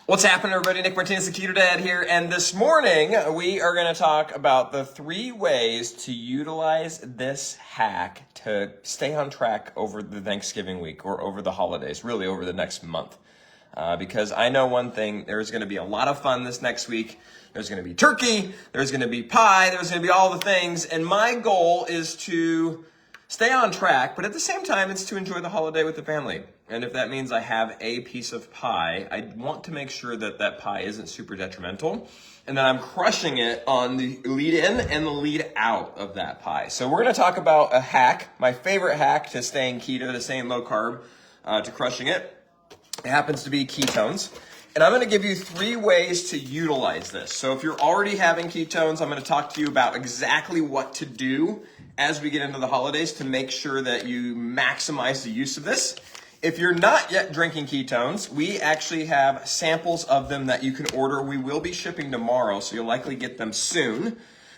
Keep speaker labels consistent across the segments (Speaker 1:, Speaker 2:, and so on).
Speaker 1: What's happening, everybody? Nick Martinez, the Keto Dad here, and this morning we are going to talk about the 3 ways to utilize this hack to stay on track over the Thanksgiving week or over the holidays, really over the next month. Because I know one thing, there's going to be a lot of fun this next week. There's going to be turkey, there's going to be pie, there's going to be all the things, and my goal is to stay on track, but at the same time, it's to enjoy the holiday with the family. And if that means I have a piece of pie, I want to make sure that that pie isn't super detrimental and that I'm crushing it on the lead in and the lead out of that pie. So we're going to talk about a hack, my favorite hack to staying keto, to staying low carb, to crushing it. It happens to be ketones. And I'm going to give you 3 ways to utilize this. So if you're already having ketones, I'm going to talk to you about exactly what to do as we get into the holidays to make sure that you maximize the use of this. If you're not yet drinking ketones, we actually have samples of them that you can order. We will be shipping tomorrow, so you'll likely get them soon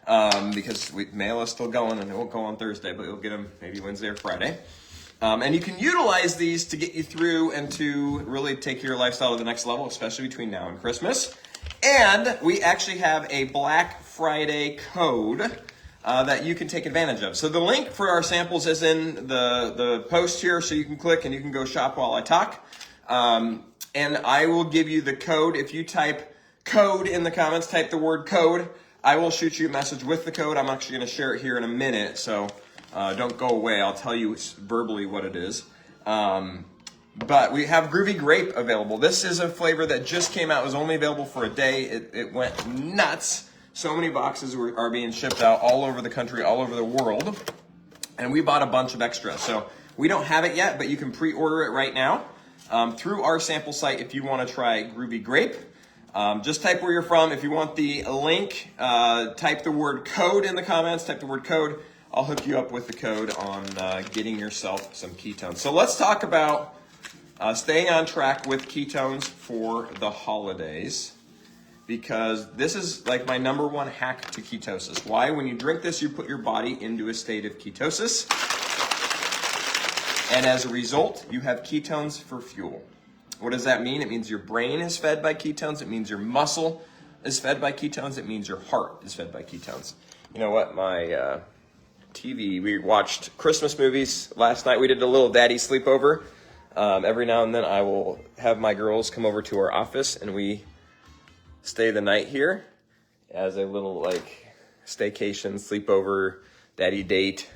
Speaker 1: because mail is still going and it won't go on Thursday, but you'll get them maybe Wednesday or Friday. And you can utilize these to get you through and to really take your lifestyle to the next level, especially between now and Christmas. And we actually have a Black Friday code that you can take advantage of. So the link for our samples is in the post here, so you can click and you can go shop while I talk. And I will give you the code. If you type code in the comments, type the word code, I will shoot you a message with the code. I'm actually going to share it here in a minute, so don't go away. I'll tell you verbally what it is. But we have Groovy Grape available. This is a flavor that just came out. It was only available for a day. It went nuts. So many boxes are being shipped out all over the country, all over the world. And we bought a bunch of extra. So we don't have it yet, but you can pre-order it right now through our sample site if you want to try Groovy Grape. Just type where you're from. If you want the link, type the word code in the comments. Type the word code. I'll hook you up with the code on getting yourself some ketones. So let's talk about staying on track with ketones for the holidays, because this is like my number 1 hack to ketosis. Why? When you drink this, you put your body into a state of ketosis. And as a result, you have ketones for fuel. What does that mean? It means your brain is fed by ketones. It means your muscle is fed by ketones. It means your heart is fed by ketones. You know what? My TV, we watched Christmas movies last night. We did a little daddy sleepover. Every now and then I will have my girls come over to our office and we stay the night here as a little like staycation, sleepover, daddy date,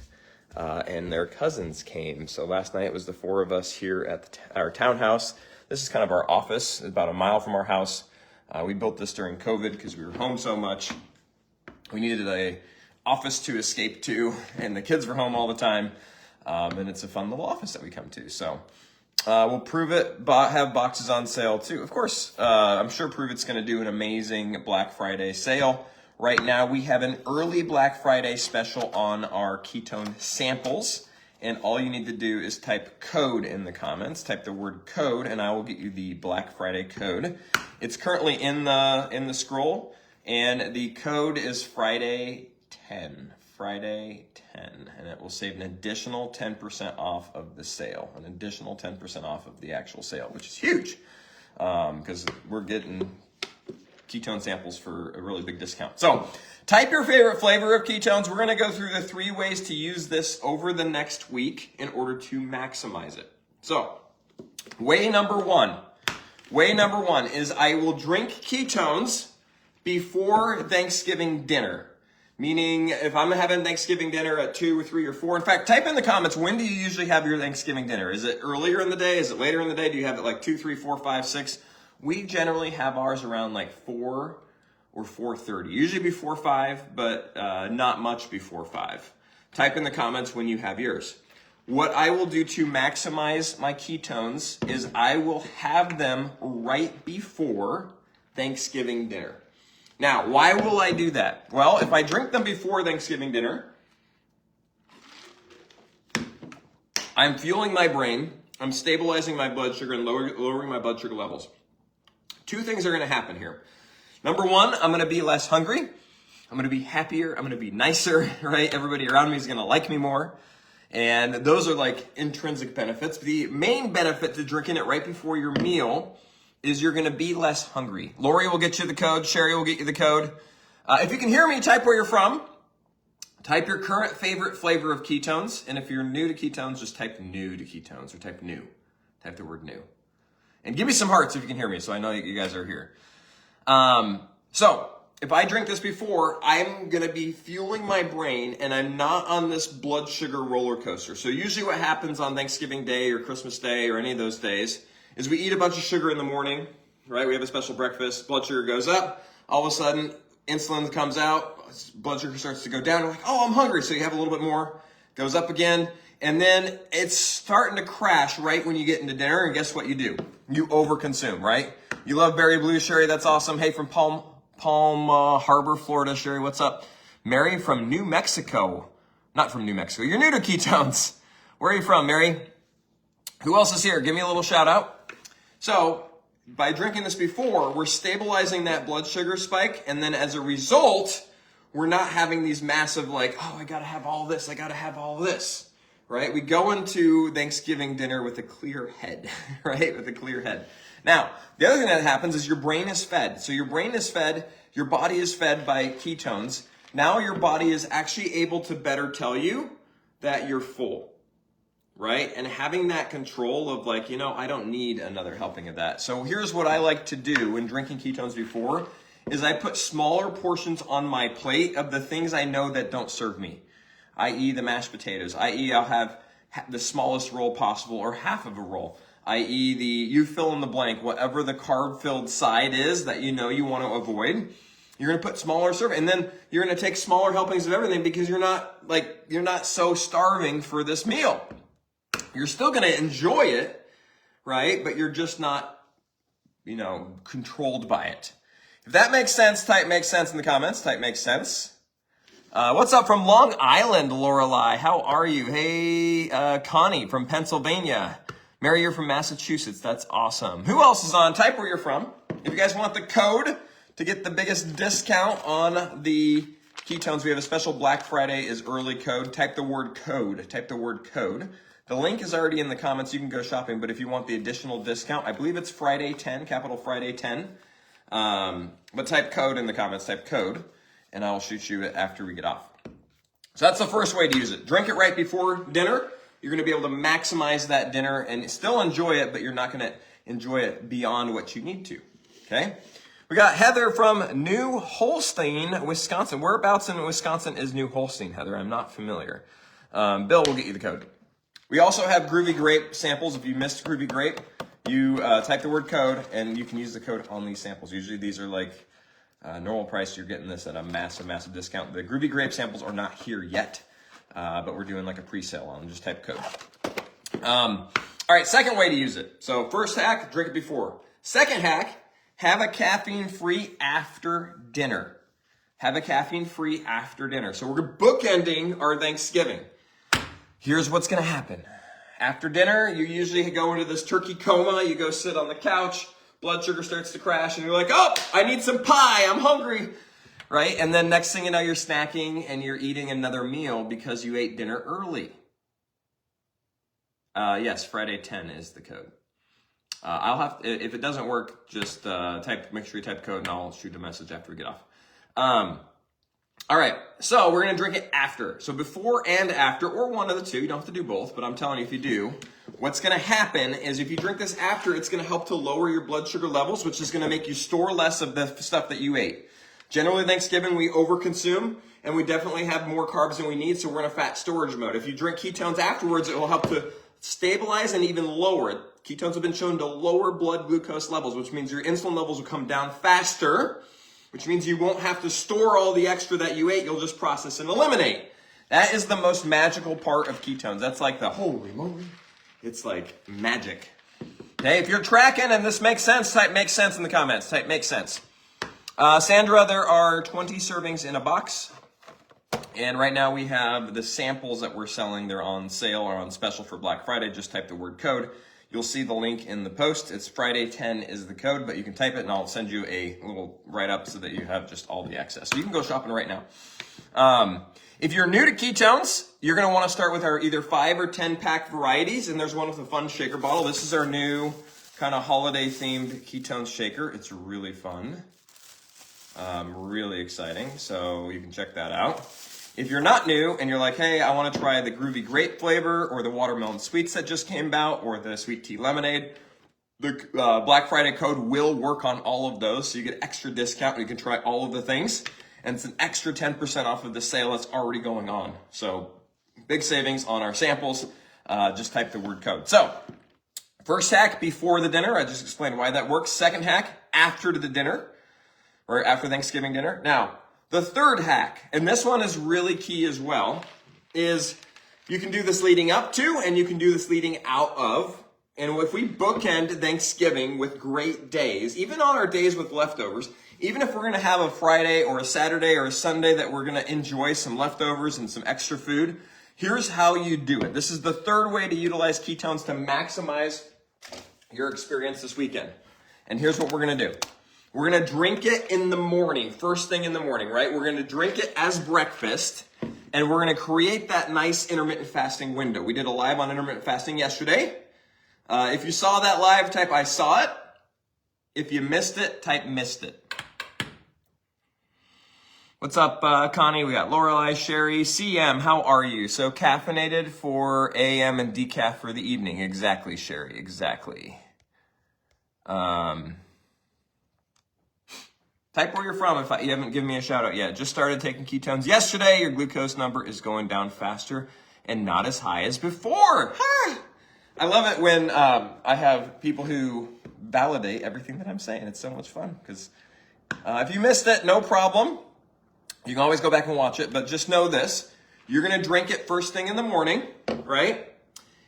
Speaker 1: and their cousins came. So last night it was the 4 of us here at our townhouse. This is kind of our office, about a mile from our house. We built this during COVID because we were home so much. We needed a office to escape to, and the kids were home all the time. And it's a fun little office that we come to. So we'll Prove It, have boxes on sale too. Of course, I'm sure Prove It's going to do an amazing Black Friday sale. Right now, we have an early Black Friday special on our ketone samples. And all you need to do is type code in the comments. Type the word code, and I will get you the Black Friday code. It's currently in the scroll, and the code is Friday 10. Friday 10, and it will save an additional 10% off of the sale, an additional 10% off of the actual sale, which is huge because we're getting ketone samples for a really big discount. So type your favorite flavor of ketones. We're going to go through the 3 ways to use this over the next week in order to maximize it. So way number one is I will drink ketones before Thanksgiving dinner. Meaning, if I'm having Thanksgiving dinner at 2 or 3 or 4, in fact, type in the comments, when do you usually have your Thanksgiving dinner? Is it earlier in the day? Is it later in the day? Do you have it like 2, 3, 4, 5, 6? We generally have ours around like 4 or 4:30. Usually before 5, but not much before 5. Type in the comments when you have yours. What I will do to maximize my ketones is I will have them right before Thanksgiving dinner. Now, why will I do that? Well, if I drink them before Thanksgiving dinner, I'm fueling my brain, I'm stabilizing my blood sugar and lowering my blood sugar levels. 2 things are going to happen here. Number 1, I'm going to be less hungry. I'm going to be happier. I'm going to be nicer, right? Everybody around me is going to like me more. And those are like intrinsic benefits. The main benefit to drinking it right before your meal is you're gonna be less hungry. Lori will get you the code, Sherry will get you the code. If you can hear me, type where you're from. Type your current favorite flavor of ketones. And if you're new to ketones, just type new to ketones or type new. Type the word new. And give me some hearts if you can hear me so I know that you guys are here. So if I drink this before, I'm going to be fueling my brain and I'm not on this blood sugar roller coaster. So usually what happens on Thanksgiving Day or Christmas Day or any of those days is we eat a bunch of sugar in the morning, right? We have a special breakfast, blood sugar goes up, all of a sudden insulin comes out, blood sugar starts to go down. You're like, oh, I'm hungry. So you have a little bit more, goes up again. And then it's starting to crash right when you get into dinner. And guess what you do? You overconsume, right? You love Berry Blue, Sherry. That's awesome. Hey, from Palm Harbor, Florida, Sherry, what's up? Mary from New Mexico. Not from New Mexico. You're new to ketones. Where are you from, Mary? Who else is here? Give me a little shout out. So by drinking this before, we're stabilizing that blood sugar spike. And then as a result, we're not having these massive like, oh, I got to have all this. I got to have all this, right? We go into Thanksgiving dinner with a clear head, right? With a clear head. Now, the other thing that happens is your brain is fed. So your brain is fed, your body is fed by ketones. Now your body is actually able to better tell you that you're full, right? And having that control of like, I don't need another helping of that. So here's what I like to do when drinking ketones before is I put smaller portions on my plate of the things I know that don't serve me, i.e. the mashed potatoes, i.e. I'll have the smallest roll possible or half of a roll, i.e. you fill in the blank, whatever the carb-filled side is that you want to avoid. You're going to put smaller serving, and then you're going to take smaller helpings of everything because you're not so starving for this meal. You're still going to enjoy it, right? But you're just not, controlled by it. If that makes sense, type makes sense in the comments. Type makes sense. What's up from Long Island, Lorelei? How are you? Hey, Connie from Pennsylvania. Mary, you're from Massachusetts. That's awesome. Who else is on? Type where you're from. If you guys want the code to get the biggest discount on the ketones, we have a special Black Friday is early code. Type the word code. Type the word code. The link is already in the comments. You can go shopping, but if you want the additional discount, I believe it's Friday 10, capital Friday 10. But type code in the comments. Type code, and I'll shoot you after we get off. So that's the first way to use it. Drink it right before dinner. You're going to be able to maximize that dinner and still enjoy it, but you're not going to enjoy it beyond what you need to. Okay? We got Heather from New Holstein, Wisconsin. Whereabouts in Wisconsin is New Holstein, Heather? I'm not familiar. Bill will get you the code. We also have Groovy Grape samples. If you missed Groovy Grape, you type the word code, and you can use the code on these samples. Usually these are like normal price. You're getting this at a massive, massive discount. The Groovy Grape samples are not here yet. But we're doing like a pre-sale on them. Just type code. All right, second way to use it. So first hack, drink it before. Second hack, have a caffeine-free after dinner. Have a caffeine-free after dinner. So we're bookending our Thanksgiving. Here's what's going to happen. After dinner, you usually go into this turkey coma. You go sit on the couch. Blood sugar starts to crash. And you're like, oh, I need some pie. I'm hungry. Right? And then next thing you know, you're snacking and you're eating another meal because you ate dinner early. Yes, Friday 10 is the code. I'll have, if it doesn't work, just make sure you type code and I'll shoot a message after we get off. All right, so we're gonna drink it after. So before and after, or one of the two, you don't have to do both, but I'm telling you if you do, what's gonna happen is if you drink this after, it's gonna help to lower your blood sugar levels, which is gonna make you store less of the stuff that you ate. Generally, Thanksgiving, we overconsume, and we definitely have more carbs than we need, so we're in a fat storage mode. If you drink ketones afterwards, it will help to stabilize and even lower it. Ketones have been shown to lower blood glucose levels, which means your insulin levels will come down faster, which means you won't have to store all the extra that you ate. You'll just process and eliminate. That is the most magical part of ketones. That's like the holy moly. It's like magic. Okay, if you're tracking and this makes sense, type makes sense in the comments. Type makes sense. Sandra, there are 20 servings in a box. And right now we have the samples that we're selling. They're on sale or on special for Black Friday. Just type the word code. You'll see the link in the post. It's Friday 10 is the code, but you can type it and I'll send you a little write-up so that you have just all the access. So you can go shopping right now. If you're new to ketones, you're going to want to start with our either 5 or 10 pack varieties. And there's one with a fun shaker bottle. This is our new kind of holiday themed ketone shaker. It's really fun. Really exciting. So you can check that out. If you're not new and you're like, hey, I want to try the groovy grape flavor or the watermelon sweets that just came out or the sweet tea lemonade, the Black Friday code will work on all of those. So you get extra discount. You can try all of the things. And it's an extra 10% off of the sale that's already going on. So big savings on our samples. Just type the word code. So first hack before the dinner. I just explained why that works. Second hack after the dinner or after Thanksgiving dinner. Now, the third hack, and this one is really key as well, is you can do this leading up to and you can do this leading out of. And if we bookend Thanksgiving with great days, even on our days with leftovers, even if we're going to have a Friday or a Saturday or a Sunday that we're going to enjoy some leftovers and some extra food, here's how you do it. This is the third way to utilize ketones to maximize your experience this weekend. And here's what we're going to do. We're going to drink it in the morning, first thing in the morning, right? We're going to drink it as breakfast, and we're going to create that nice intermittent fasting window. We did a live on intermittent fasting yesterday. If you saw that live, type I saw it. If you missed it, type missed it. What's up, Connie? We got Lorelei, Sherry, CM, how are you? So caffeinated for AM and decaf for the evening. Exactly, Sherry, exactly. Type where you're from if you haven't given me a shout out yet. Just started taking ketones yesterday. Your glucose number is going down faster and not as high as before. I love it when I have people who validate everything that I'm saying. It's so much fun because if you missed it, no problem. You can always go back and watch it, but just know this. You're going to drink it first thing in the morning, right?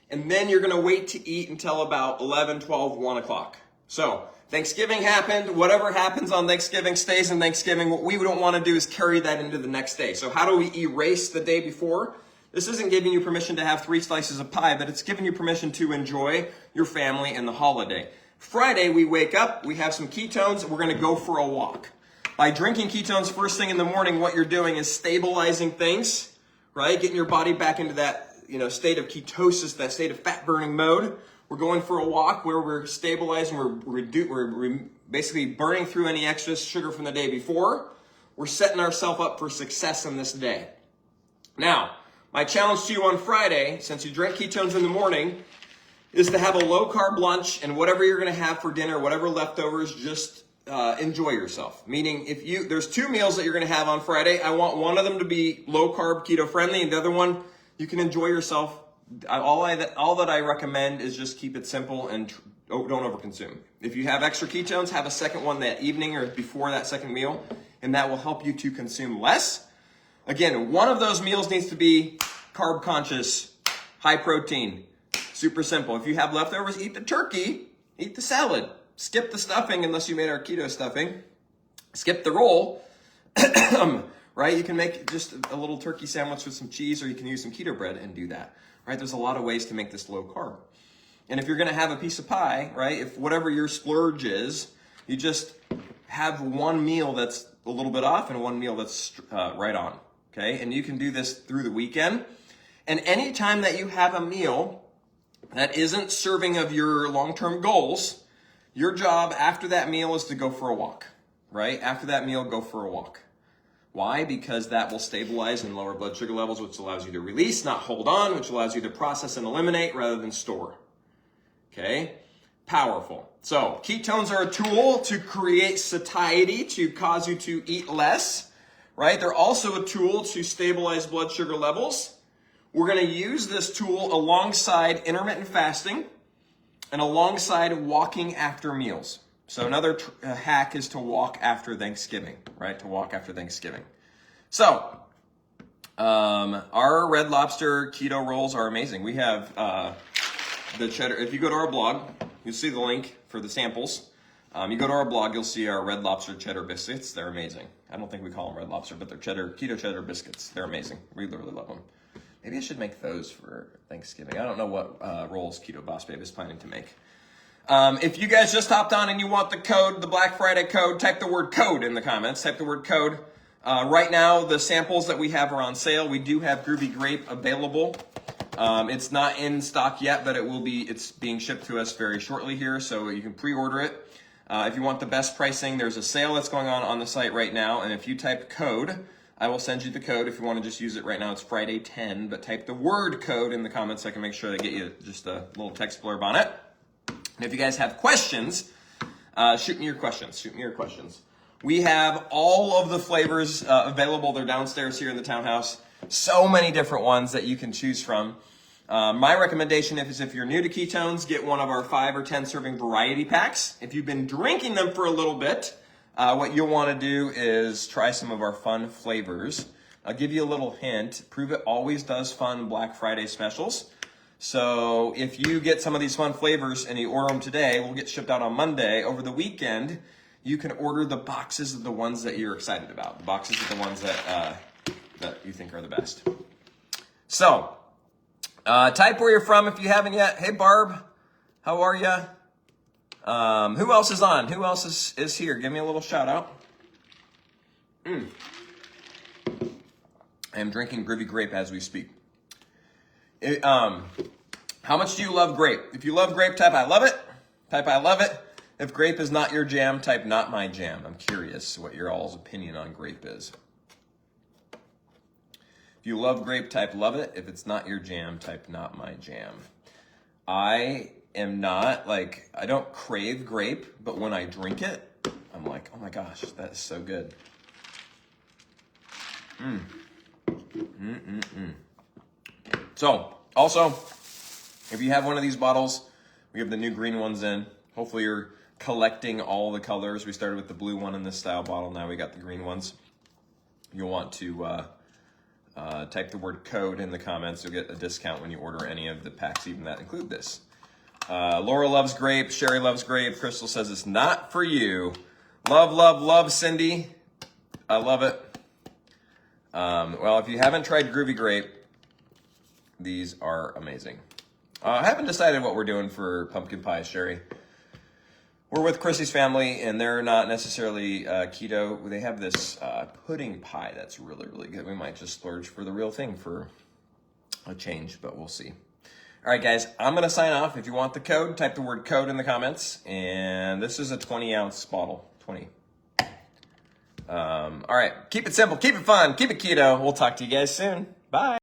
Speaker 1: And then you're going to wait to eat until about 11, 12, 1 o'clock. So Thanksgiving happened. Whatever happens on Thanksgiving stays on Thanksgiving. What we don't want to do is carry that into the next day. So how do we erase the day before? This isn't giving you permission to have 3 slices of pie, but it's giving you permission to enjoy your family and the holiday. Friday, we wake up, we have some ketones, we're going to go for a walk. By drinking ketones first thing in the morning, what you're doing is stabilizing things, right? Getting your body back into that, state of ketosis, that state of fat burning mode. We're going for a walk where we're stabilizing, we're basically burning through any excess sugar from the day before. We're setting ourselves up for success in this day. Now, my challenge to you on Friday, since you drink ketones in the morning, is to have a low carb lunch and whatever you're going to have for dinner, whatever leftovers, just enjoy yourself. Meaning, there's 2 meals that you're going to have on Friday. I want one of them to be low carb, keto friendly, and the other one you can enjoy yourself. All that I recommend is just keep it simple and don't overconsume. If you have extra ketones, have a second one that evening or before that second meal, and that will help you to consume less. Again, one of those meals needs to be carb conscious, high protein, super simple. If you have leftovers, eat the turkey, eat the salad. Skip the stuffing unless you made our keto stuffing. Skip the roll, right? You can make just a little turkey sandwich with some cheese, or you can use some keto bread and do that, right? There's a lot of ways to make this low carb. And if you're going to have a piece of pie, right, if whatever your splurge is, you just have one meal that's a little bit off and one meal that's right on, okay? And you can do this through the weekend. And anytime that you have a meal that isn't serving of your long-term goals, your job after that meal is to go for a walk, right? After that meal, go for a walk. Why? Because that will stabilize and lower blood sugar levels, which allows you to release, not hold on, which allows you to process and eliminate rather than store. Okay? Powerful. So, ketones are a tool to create satiety, to cause you to eat less, right? They're also a tool to stabilize blood sugar levels. We're going to use this tool alongside intermittent fasting and alongside walking after meals. So another hack is to walk after Thanksgiving, right? To walk after Thanksgiving. So our Red Lobster keto rolls are amazing. We have the cheddar. If you go to our blog, you'll see the link for the samples. You go to our blog, you'll see our Red Lobster cheddar biscuits. They're amazing. I don't think we call them Red Lobster, but they're keto cheddar biscuits. They're amazing. We really love them. Maybe I should make those for Thanksgiving. I don't know what rolls Keto Boss Babe is planning to make. If you guys just hopped on and you want the code, the Black Friday code, type the word code in the comments. Type the word code. Right now, the samples that we have are on sale. We do have Groovy Grape available. It's not in stock yet, but it will be. It's being shipped to us very shortly here, so you can pre-order it. If you want the best pricing, there's a sale that's going on the site right now, and if you type code, I will send you the code. If you want to just use it right now, it's Friday 10, but type the word code in the comments so I can make sure they get you just a little text blurb on it. And if you guys have questions, shoot me your questions. We have all of the flavors available. They're downstairs here in the townhouse. So many different ones that you can choose from. My recommendation is if you're new to ketones, get one of our 5 or 10 serving variety packs. If you've been drinking them for a little bit, what you'll want to do is try some of our fun flavors. I'll give you a little hint. Prove It always does fun Black Friday specials. So if you get some of these fun flavors and you order them today, we'll get shipped out on Monday. Over the weekend, you can order the boxes of the ones that you're excited about. The boxes of the ones that you think are the best. So, type where you're from if you haven't yet. Hey, Barb, how are ya? Who else is on? Who else is here? Give me a little shout out. I am drinking Groovy Grape as we speak. How much do you love grape? If you love grape, type I love it. Type I love it. If grape is not your jam, type not my jam. I'm curious what your all's opinion on grape is. If you love grape, type love it. If it's not your jam, type not my jam. I am not I don't crave grape, but when I drink it, I'm like, oh my gosh, that is so good. So, also, if you have one of these bottles, we have the new green ones in. Hopefully you're collecting all the colors. We started with the blue one in this style bottle. Now we got the green ones. You'll want to type the word code in the comments. You'll get a discount when you order any of the packs, even that include this. Laura loves grape. Sherry loves grape. Crystal says it's not for you. Love, love, love, Cindy. I love it. Well, if you haven't tried Groovy Grape, these are amazing. I haven't decided what we're doing for pumpkin pie, Sherry. We're with Chrissy's family, and they're not necessarily keto. They have this pudding pie that's really, really good. We might just splurge for the real thing for a change, but we'll see. All right, guys, I'm going to sign off. If you want the code, type the word code in the comments. And this is a 20-ounce bottle. 20. All right, keep it simple, keep it fun, keep it keto. We'll talk to you guys soon. Bye.